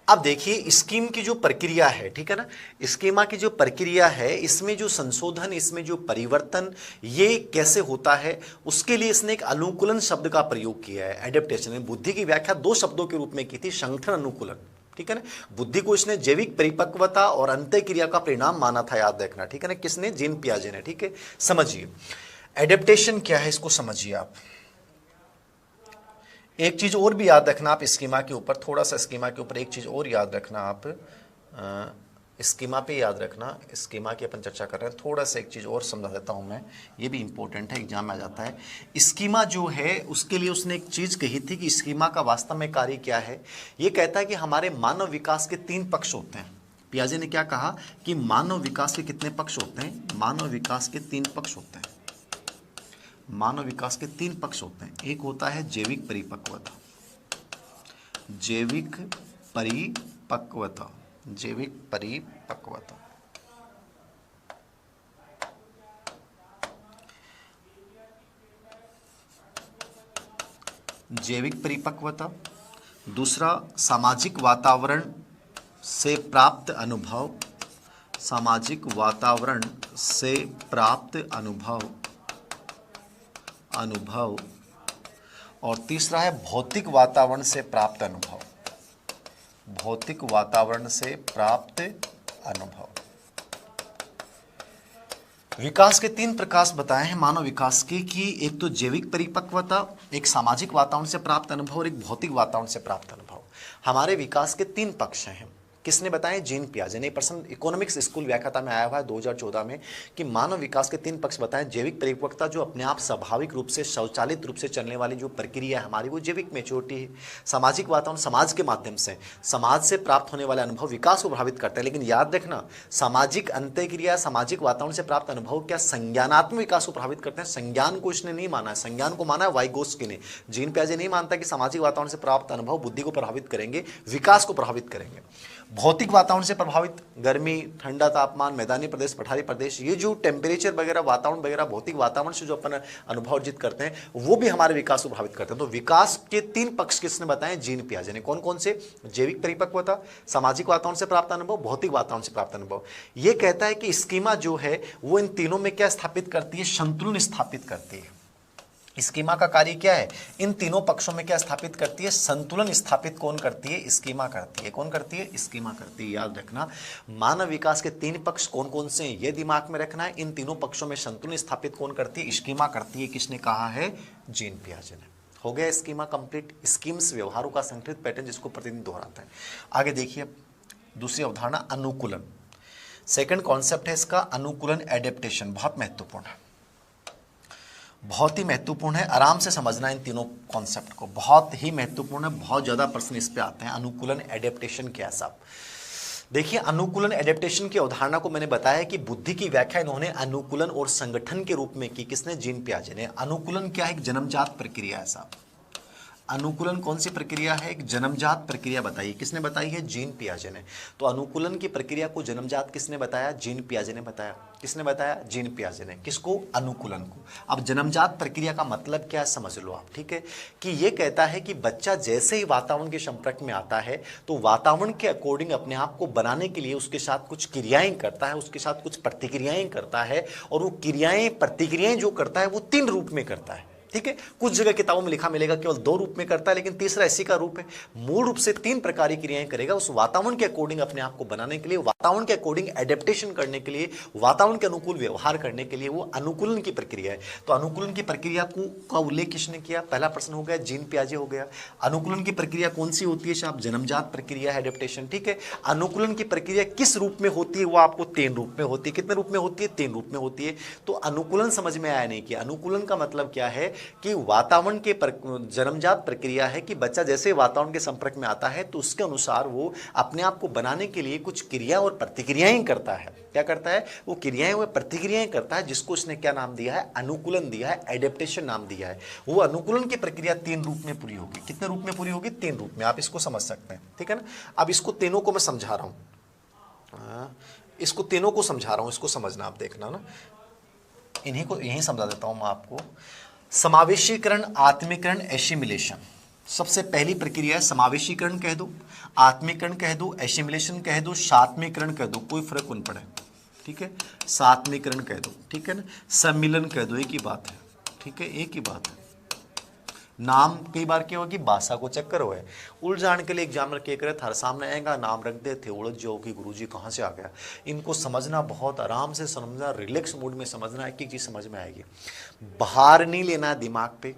अब देखिए स्कीम की जो प्रक्रिया है, ठीक है ना, स्कीमा की जो प्रक्रिया है, इसमें जो संशोधन, इसमें जो परिवर्तन, ये कैसे होता है, उसके लिए इसने एक अनुकूलन शब्द का प्रयोग किया है। एडेप्टेशन, बुद्धि की व्याख्या दो शब्दों के रूप में की थी, संगठन, अनुकूलन, ठीक है ना। बुद्धि को इसने जैविक परिपक्वता और अंतः क्रिया का परिणाम माना था, याद रखना, ठीक है ना। किसने, जीन पियाजे ने, ठीक है। समझिए एडेप्टेशन क्या है, इसको समझिए आप। एक चीज और भी याद रखना आप स्कीमा के ऊपर, थोड़ा सा स्कीमा के ऊपर एक चीज और याद रखना आप, स्कीमा पे याद रखना, स्कीमा की अपन चर्चा कर रहे हैं, थोड़ा सा एक चीज और समझा देता हूं मैं, ये भी इंपॉर्टेंट है, एग्जाम में आ जाता है। स्कीमा जो है उसके लिए उसने एक चीज कही थी कि स्कीमा का वास्तव में कार्य क्या है। ये कहता है कि हमारे मानव विकास के 3 पक्ष होते हैं। पियाजे ने क्या कहा कि मानव विकास के कितने पक्ष होते हैं, मानव विकास के 3 पक्ष होते हैं। मानव विकास के 3 पक्ष होते हैं। एक होता है जैविक परिपक्वता, जैविक परिपक्वता, जैविक परिपक्वता, जैविक परिपक्वता। दूसरा सामाजिक वातावरण से प्राप्त अनुभव, सामाजिक वातावरण से प्राप्त अनुभव, और तीसरा है भौतिक वातावरण से प्राप्त अनुभव, भौतिक वातावरण से प्राप्त अनुभव। विकास के 3 प्रकार बताए हैं मानव विकास के, कि एक तो जैविक परिपक्वता, एक सामाजिक वातावरण से प्राप्त अनुभव और एक भौतिक वातावरण से प्राप्त अनुभव। हमारे विकास के 3 पक्ष हैं। किसने बताया? जीन पियाजे ने। पर्सन इकोनॉमिक्स स्कूल व्याख्याता में आया हुआ है 2014 में कि मानव विकास के 3 पक्ष बताएं। जैविक परिपक्वता जो अपने आप स्वाभाविक रूप से स्वचालित रूप से चलने वाली जो प्रक्रिया है हमारी, वो जैविक मैच्योरिटी है। सामाजिक वातावरण समाज के माध्यम से, समाज से प्राप्त होने वाले अनुभव विकास को प्रभावित करते हैं। लेकिन याद रखना, सामाजिक अंतःक्रिया, सामाजिक वातावरण से प्राप्त अनुभव क्या संज्ञानात्मक विकास को प्रभावित करते हैं? संज्ञान को इसने नहीं माना है, संज्ञान को माना है वाइगोत्स्की ने। जीन पियाजे नहीं मानता कि सामाजिक वातावरण से प्राप्त अनुभव बुद्धि को प्रभावित करेंगे, विकास को प्रभावित करेंगे। भौतिक वातावरण से प्रभावित, गर्मी, ठंडा तापमान, मैदानी प्रदेश, पठारी प्रदेश, ये जो टेम्परेचर वगैरह, वातावरण वगैरह, भौतिक वातावरण से जो अपन अनुभव अर्जित करते हैं वो भी हमारे विकास को प्रभावित करते हैं। तो विकास के 3 पक्ष किसने बताए? जीन पियाजे ने। कौन कौन से? जैविक परिपक्वता, सामाजिक वातावरण से प्राप्त अनुभव, भौतिक वातावरण से प्राप्त अनुभव। ये कहता है कि स्कीमा जो है वो इन तीनों में क्या स्थापित करती है? संतुलन स्थापित करती है। स्कीमा का कार्य क्या है? इन तीनों पक्षों में क्या स्थापित करती है? संतुलन स्थापित कौन करती है? स्कीमा करती है। कौन करती है? स्कीमा करती है। याद रखना, मानव विकास के 3 पक्ष कौन कौन से हैं ये दिमाग में रखना है। इन तीनों पक्षों में संतुलन स्थापित कौन करती है? स्कीमा करती है। किसने कहा है? जीन पियाजे ने। हो गया स्कीमा कंप्लीट। स्कीम्स व्यवहारों का संगठित पैटर्न जिसको प्रतिदिन दोहराता है। आगे देखिए दूसरी अवधारणा, अनुकूलन। सेकंड कॉन्सेप्ट है इसका अनुकूलन, एडेप्टेशन। बहुत महत्वपूर्ण है, बहुत ही महत्वपूर्ण है। आराम से समझना इन तीनों कॉन्सेप्ट को, बहुत ही महत्वपूर्ण है। बहुत ज़्यादा प्रश्न इस पे आते हैं। अनुकूलन, एडेप्टेशन क्या है साहब? देखिए, अनुकूलन एडेप्टेशन की अवधारणा को मैंने बताया कि बुद्धि की व्याख्या इन्होंने अनुकूलन और संगठन के रूप में की। किसने? जीन पियाजे ने। अनुकूलन क्या है? एक जन्मजात प्रक्रिया है साहब। अनुकूलन कौन सी प्रक्रिया है? एक जन्मजात प्रक्रिया बताइए। किसने बताई है? जीन पियाजे ने। तो अनुकूलन की प्रक्रिया को जन्मजात किसने बताया? जीन पियाजे ने बताया। किसने बताया? जीन पियाजे ने। किसको? अनुकूलन को। अब जन्मजात प्रक्रिया का मतलब क्या है समझ लो आप, ठीक है? कि ये कहता है कि बच्चा जैसे ही वातावरण के संपर्क में आता है तो वातावरण के अकॉर्डिंग अपने आप को बनाने के लिए उसके साथ कुछ क्रियाएं करता है, उसके साथ कुछ प्रतिक्रियाएं करता है, और वो क्रियाएं प्रतिक्रियाएं जो करता है वो 3 रूप में करता है। ठीक है, कुछ जगह किताबों में लिखा मिलेगा केवल 2 रूप में करता है, लेकिन तीसरा इसी का रूप है। मूल रूप से 3 प्रकार की क्रियाएं करेगा उस वातावरण के अकॉर्डिंग अपने आप को बनाने के लिए, वातावरण के अकॉर्डिंग एडेप्टेशन करने के लिए, वातावरण के अनुकूल व्यवहार करने के लिए। वो अनुकूलन की प्रक्रिया है। तो अनुकूलन की प्रक्रिया का उल्लेख किसने किया? पहला प्रश्न हो गया, जीन पियाजे हो गया। अनुकूलन की प्रक्रिया कौन सी होती है साहब? जन्मजात प्रक्रिया है, एडेप्टेशन। ठीक है, अनुकूलन की प्रक्रिया किस रूप में होती है? वो आपको 3 रूप में होती है। कितने रूप में होती है? 3 रूप में होती है। तो अनुकूलन समझ में आया नहीं कि अनुकूलन का मतलब क्या है? कि वातावरण के जन्मजात प्रक्रिया है कि बच्चा जैसे वातावरण के संपर्क में आता है तो उसके अनुसार वो अपने आप को बनाने के लिए कुछ क्रिया और प्रतिक्रियाएं करता है। क्या करता है? वो क्रियाएं व प्रतिक्रियाएं करता है, जिसको इसने क्या नाम दिया है? अनुकूलन दिया है, एडेप्टेशन नाम दिया है। वो अनुकूलन की प्रक्रिया 3 रूप में पूरी होगी। कितने रूप में पूरी होगी? 3 रूप में। आप इसको समझ सकते हैं, ठीक है ना? अब इसको तीनों को मैं समझा रहा हूं, इसको तीनों को समझा रहा हूं, इसको समझना, आप देखना ना, इन्हीं को यही समझा देता हूं मैं आपको। समावेशीकरण, आत्मीकरण, एसिमिलेशन। सबसे पहली प्रक्रिया है समावेशीकरण कह दो, आत्मीकरण कह दो, एसिमिलेशन कह दो, सात्मीकरण कह दो, कोई फर्क न पड़े, ठीक है? सात्मीकरण कह दो, ठीक है ना? सम्मिलन कह दो, एक ही बात है, ठीक है? एक ही बात है। नाम कई बार क्या होगी? भाषा को चक्कर हो है, उलझाने के लिए एग्जामिनर क्या करे, थारे सामने आएगा, नाम रख दे थे, उलझ जाओ कि गुरुजी कहाँ से आ गया। इनको समझना, बहुत आराम से समझना, रिलैक्स मूड में समझना, एक एक चीज समझ में आएगी। बाहर नहीं लेना है दिमाग पे,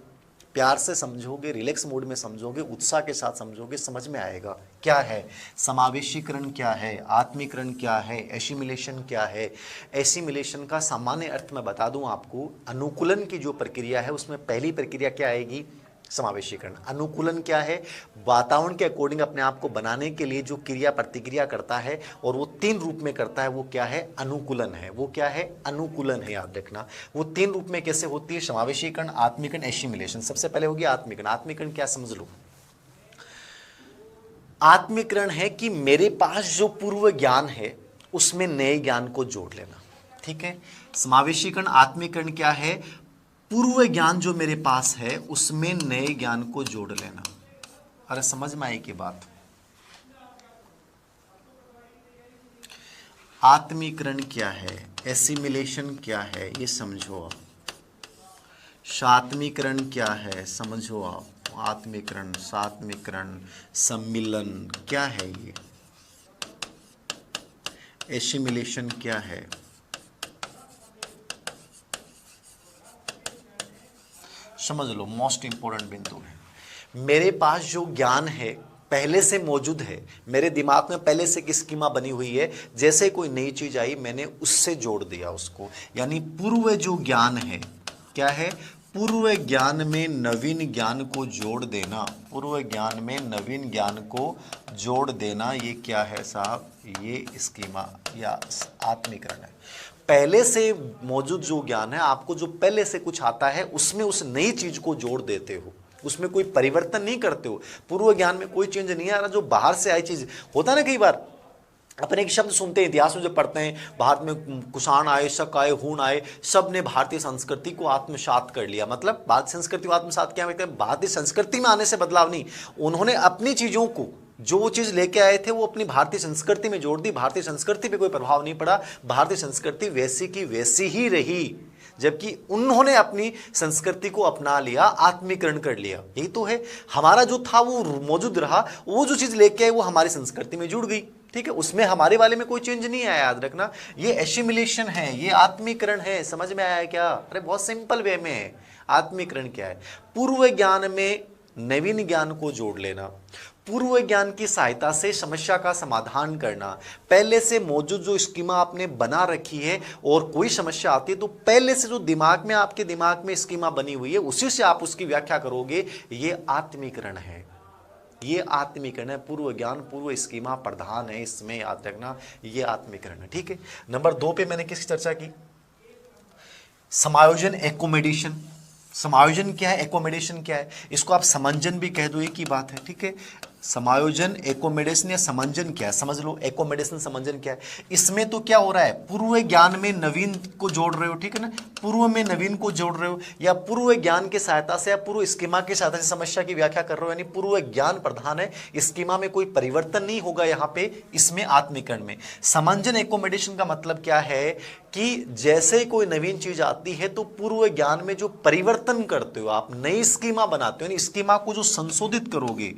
प्यार से समझोगे, रिलैक्स मोड में समझोगे, उत्साह के साथ समझोगे, समझ में आएगा क्या है समावेशीकरण, क्या है आत्मीकरण, क्या है एसिमिलेशन, क्या है। एसिमिलेशन का सामान्य अर्थ मैं बता दूं आपको, अनुकूलन की जो प्रक्रिया है उसमें पहली प्रक्रिया क्या आएगी, समावेशीकरण। अनुकूलन क्या है, वातावरण के अकॉर्डिंग अपने आप को बनाने के लिए जो क्रिया प्रतिक्रिया करता है और वो 3 रूप में करता है, वो क्या है, अनुकूलन है। वो क्या है, अनुकूलन है, याद रखना। वो 3 रूप में कैसे होती है, समावेशीकरण, आत्मीकरण, एसिमिलेशन। सबसे पहले होगी आत्मीकरण। आत्मीकरण क्या समझ लो, आत्मीकरण है कि मेरे पास जो पूर्व ज्ञान है उसमें नए ज्ञान को जोड़ लेना, ठीक है। समावेशीकरण, आत्मीकरण क्या है, पूर्व ज्ञान जो मेरे पास है उसमें नए ज्ञान को जोड़ लेना। अरे समझ में आई की बात। आत्मीकरण क्या है, एसिमिलेशन क्या है, ये समझो आप। सात्मीकरण क्या है, समझो आप। आत्मीकरण, सात्मीकरण, सम्मिलन क्या है ये, एसिमिलेशन क्या है। समझ लो, मोस्ट इंपॉर्टेंट बिंदु है। मेरे पास जो ज्ञान है पहले से मौजूद है, मेरे दिमाग में पहले से एक स्कीमा बनी हुई है, जैसे कोई नई चीज आई मैंने उससे जोड़ दिया उसको, यानी पूर्व जो ज्ञान है, क्या है, पूर्व ज्ञान में नवीन ज्ञान को जोड़ देना। पूर्व ज्ञान में नवीन ज्ञान को जोड़ देना, ये क्या है साहब, ये स्कीमा या आत्मीकरण है। पहले से मौजूद जो ज्ञान है, आपको जो पहले से कुछ आता है उसमें उस नई चीज को जोड़ देते हो, उसमें कोई परिवर्तन नहीं करते हो। पूर्व ज्ञान में कोई चेंज नहीं आ रहा, जो बाहर से आई चीज होता है ना, कई बार अपने एक शब्द सुनते हैं, इतिहास में जो पढ़ते हैं, भारत में कुषाण आए, शक आए, हूण आए, सब ने भारतीय संस्कृति को आत्मसात कर लिया। मतलब भारतीय संस्कृति को आत्मसात क्या मतलब, भारतीय संस्कृति में आने से बदलाव नहीं, उन्होंने अपनी चीजों को, जो वो चीज लेके आए थे वो अपनी भारतीय संस्कृति में जोड़ दी। भारतीय संस्कृति पे कोई प्रभाव नहीं पड़ा, भारतीय संस्कृति वैसी की वैसी ही रही, जबकि उन्होंने अपनी संस्कृति को अपना लिया, आत्मीकरण कर लिया। यही तो है, हमारा जो था वो मौजूद रहा, वो जो चीज लेके आए वो हमारी संस्कृति में जुड़ गई, ठीक है। उसमें हमारे वाले में कोई चेंज नहीं आया, याद रखना। ये एसिमिलेशन है, ये आत्मीकरण है। समझ में आया क्या? अरे बहुत सिंपल वे में है। आत्मीकरण क्या है, पूर्व ज्ञान में नवीन ज्ञान को जोड़ लेना, पूर्व ज्ञान की सहायता से समस्या का समाधान करना। पहले से मौजूद जो स्कीमा आपने बना रखी है और कोई समस्या आती है तो पहले से जो दिमाग में, आपके दिमाग में स्कीमा बनी हुई है, उसी से आप उसकी व्याख्या करोगे। ये आत्मीकरण है, ये आत्मीकरण है। पूर्व ज्ञान, पूर्व स्कीमा प्रधान है इसमें, याद रखना, ये आत्मीकरण है, ठीक है। नंबर 2 पे मैंने किसकी चर्चा की, समायोजन, एकोमोडेशन। समायोजन क्या है, एकोमोडेशन क्या है, इसको आप समंजन भी कह दो, एक ही बात है, ठीक है। समायोजन, एकोमोडेशन या समंजन क्या है, समझ लो। एकोमोडेशन, समंजन क्या है, इसमें तो क्या हो रहा है, पूर्व ज्ञान में नवीन को जोड़ रहे हो, ठीक है ना, पूर्व में नवीन को जोड़ रहे हो, या पूर्व ज्ञान की सहायता से या पूर्व स्कीमा की सहायता से समस्या की व्याख्या कर रहे हो, यानी पूर्व ज्ञान प्रधान है, स्कीमा में कोई परिवर्तन नहीं होगा यहाँ पे, इसमें आत्मीकरण में। समंजन, एकोमोडेशन का मतलब क्या है कि जैसे कोई नवीन चीज आती है तो पूर्व ज्ञान में जो परिवर्तन करते हो आप, नई स्कीमा बनाते हो, यानी स्कीमा को जो संशोधित करोगे,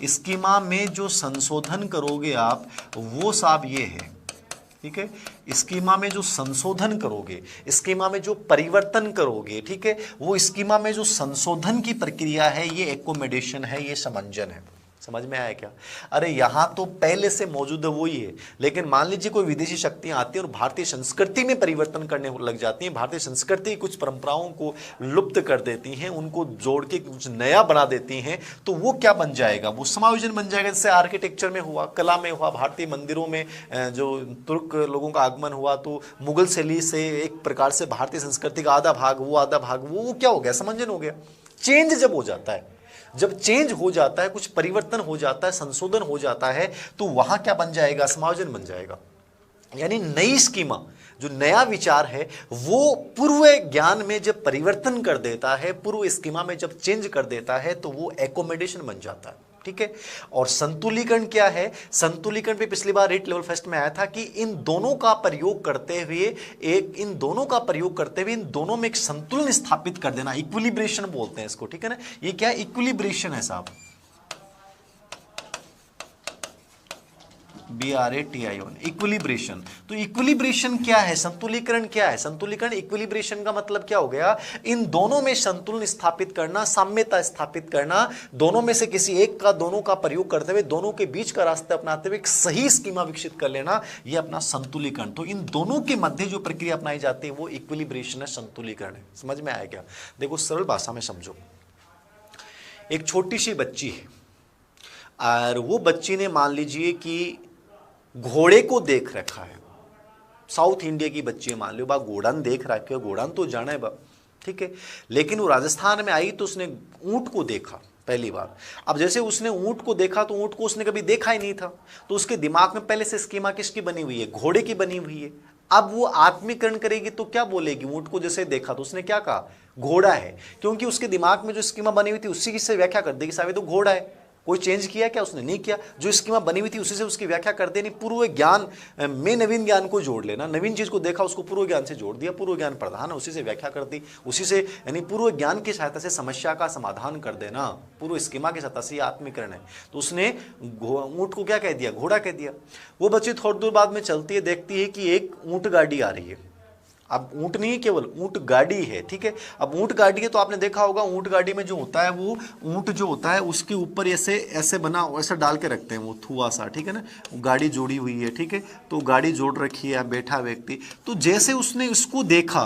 स्कीमा में जो संशोधन करोगे आप, वो साहब ये है, ठीक है। स्कीमा में जो संशोधन करोगे, स्कीमा में जो परिवर्तन करोगे, ठीक है, वो स्कीमा में जो संशोधन की प्रक्रिया है, ये एकोमोडेशन है, ये समंजन है। समझ में आया क्या? अरे यहां तो पहले से मौजूद है वही है, लेकिन मान लीजिए कोई विदेशी शक्तियां आती हैं और भारतीय संस्कृति में परिवर्तन करने लग जाती हैं, भारतीय संस्कृति कुछ परंपराओं को लुप्त कर देती हैं, उनको जोड़ के कुछ नया बना देती हैं, तो वो क्या बन जाएगा, वो समायोजन बन जाएगा। जैसे आर्किटेक्चर में हुआ, कला में हुआ, भारतीय मंदिरों में जो तुर्क लोगों का आगमन हुआ तो मुगल शैली से एक प्रकार से भारतीय संस्कृति का आधा भाग वो, आधा भाग वो क्या हो गया, समंजन हो गया। चेंज जब हो जाता है, जब चेंज हो जाता है, कुछ परिवर्तन हो जाता है, संशोधन हो जाता है, तो वहां क्या बन जाएगा, समायोजन बन जाएगा। यानी नई स्कीमा, जो नया विचार है, वो पूर्व ज्ञान में जब परिवर्तन कर देता है, पूर्व स्कीमा में जब चेंज कर देता है, तो वो एकोमोडेशन बन जाता है, ठीक है। और संतुलीकरण क्या है, संतुलीकरण पे पिछली बार रीट लेवल फर्स्ट में आया था कि इन दोनों का प्रयोग करते हुए, इन दोनों में एक संतुलन स्थापित कर देना, इक्विलिब्रेशन बोलते हैं इसको, ठीक है ना। ये क्या है, इक्विलिब्रेशन है साहब। BRATION, equilibration. तो इक्विलिब्रेशन क्या है, संतुलीकरण क्या है? संतुलीकरण, इक्विलिब्रेशन का मतलब क्या हो गया? इन दोनों में संतुलन स्थापित करना, साम्यता स्थापित करना, दोनों में से किसी एक का, दोनों का प्रयोग करते हुए, दोनों के बीच का रास्ता अपनाते हुए एक सही स्कीमा विकसित कर लेना, यह अपना संतुलीकरण। तो इन दोनों के मध्य जो प्रक्रिया अपनाई जाती है वो इक्विलिब्रेशन है, संतुलीकरण है। समझ में आया क्या? देखो सरल भाषा में समझो, एक छोटी सी बच्ची है और वो बच्ची ने मान लीजिए कि घोड़े को देख रखा है। साउथ इंडिया की बच्ची है, मान लो बा घोड़ान देख रखा है, घोड़ान तो जाना है बा, ठीक है। लेकिन वो राजस्थान में आई तो उसने ऊंट को देखा पहली बार। अब जैसे उसने ऊंट को देखा तो ऊंट को उसने कभी देखा ही नहीं था, तो उसके दिमाग में पहले से स्कीमा किसकी बनी हुई है? घोड़े की बनी हुई है। अब वो आत्मीकरण करेगी तो क्या बोलेगी? ऊंट को जैसे देखा तो उसने क्या कहा? घोड़ा है, क्योंकि उसके दिमाग में जो स्कीमा बनी हुई थी उसी से व्याख्या कर देगी साहब तो घोड़ा है। कोई चेंज किया क्या? उसने नहीं किया। जो स्कीमा बनी हुई थी उसी से उसकी व्याख्या कर देनी। पूर्व ज्ञान में नवीन ज्ञान को जोड़ लेना, नवीन चीज को देखा उसको पूर्व ज्ञान से जोड़ दिया, पूर्व ज्ञान प्रधान है उसी से व्याख्या कर दी, उसी से यानी पूर्व ज्ञान की सहायता से समस्या का समाधान कर देना, पूर्व स्कीमा की सहायता से आत्मीकरण है। तो उसने ऊंट को क्या कह दिया? घोड़ा कह दिया। वो बच्ची थोड़ी दूर बाद में चलती है, देखती है कि एक ऊंट गाड़ी आ रही है। अब ऊंट नहीं है, केवल ऊंट गाड़ी है, ठीक है। अब ऊंट गाड़ी है तो आपने देखा होगा ऊंट गाड़ी में जो होता है वो ऊंट जो होता है उसके ऊपर ऐसे ऐसे बना ऐसा डाल के रखते हैं वो थुआ सा, ठीक है ना। गाड़ी जोड़ी हुई है, ठीक है। तो गाड़ी जोड़ रखी है, बैठा व्यक्ति। तो जैसे उसने इसको देखा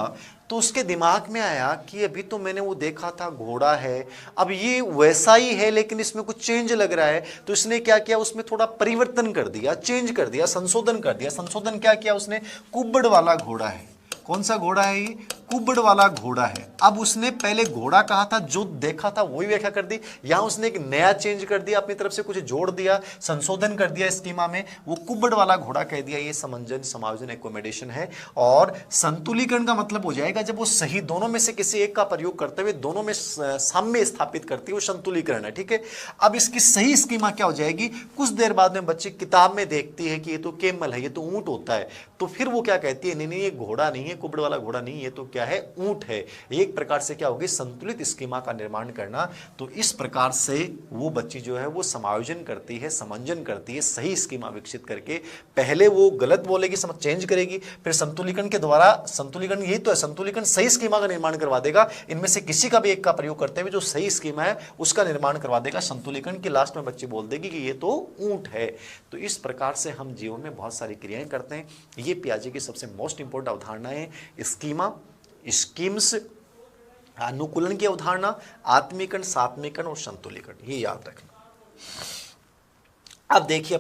तो उसके दिमाग में आया कि अभी तो मैंने वो देखा था घोड़ा है, अब ये वैसा ही है लेकिन इसमें कुछ चेंज लग रहा है। तो इसने क्या किया? उसमें थोड़ा परिवर्तन कर दिया, चेंज कर दिया, संशोधन कर दिया। संशोधन क्या किया उसने? कुब्बड़ वाला घोड़ा है। कौन सा घोड़ा है ये? कुब्बड़ वाला घोड़ा है। अब उसने पहले घोड़ा कहा था, जो देखा था वही व्याख्या कर दी। यहां उसने एक नया चेंज कर दिया, अपनी तरफ से कुछ जोड़ दिया, संशोधन कर दिया स्कीमा में, वो कुब्बड़ वाला घोड़ा कह दिया। ये समंजन, समायोजन, एकोमोडेशन है। और संतुलीकरण का मतलब हो जाएगा जब वो सही दोनों में से किसी एक का प्रयोग करते हुए दोनों में साम्य स्थापित करती है, वो संतुलीकरण है, ठीक है। अब इसकी सही स्कीमा क्या हो जाएगी? कुछ देर बाद में बच्ची किताब में देखती है कि ये तो कैमल है, ये तो ऊंट होता है। तो फिर वो क्या कहती है? नहीं नहीं, ये घोड़ा नहीं है, कुब्बड़ वाला घोड़ा नहीं, ये तो क्या है? ऊंट है। एक प्रकार से क्या होगी? संतुलित स्कीमा का निर्माण करना। तो इस प्रकार से वो बच्ची जो है वो समायोजन करती है, समंजन करती है, सही स्कीमा विकसित करके। पहले वो गलत बोलेगी, समझ चेंज करेगी, फिर संतुलीकरण के द्वारा, संतुलीकरण यही तो है, संतुलीकरण सही स्कीमा का निर्माण करवा देगा। इनमें से किसी का भी एक का प्रयोग करते हुए जो सही स्कीमा है उसका निर्माण करवा देगा संतुलीकरण की। लास्ट में बच्ची बोल देगी कि ये तो ऊंट है। तो इस प्रकार से हम जीवन में बहुत सारी क्रियाएं करते हैं। ये पियाजे की सबसे मोस्ट इंपोर्टेंट अवधारणा है, स्कीमा, स्कीम्स, अनुकूलन की अवधारणा, आत्मीकरण, सात्मीकरण और संतुलीकरण, ये याद रखना। अब देखिए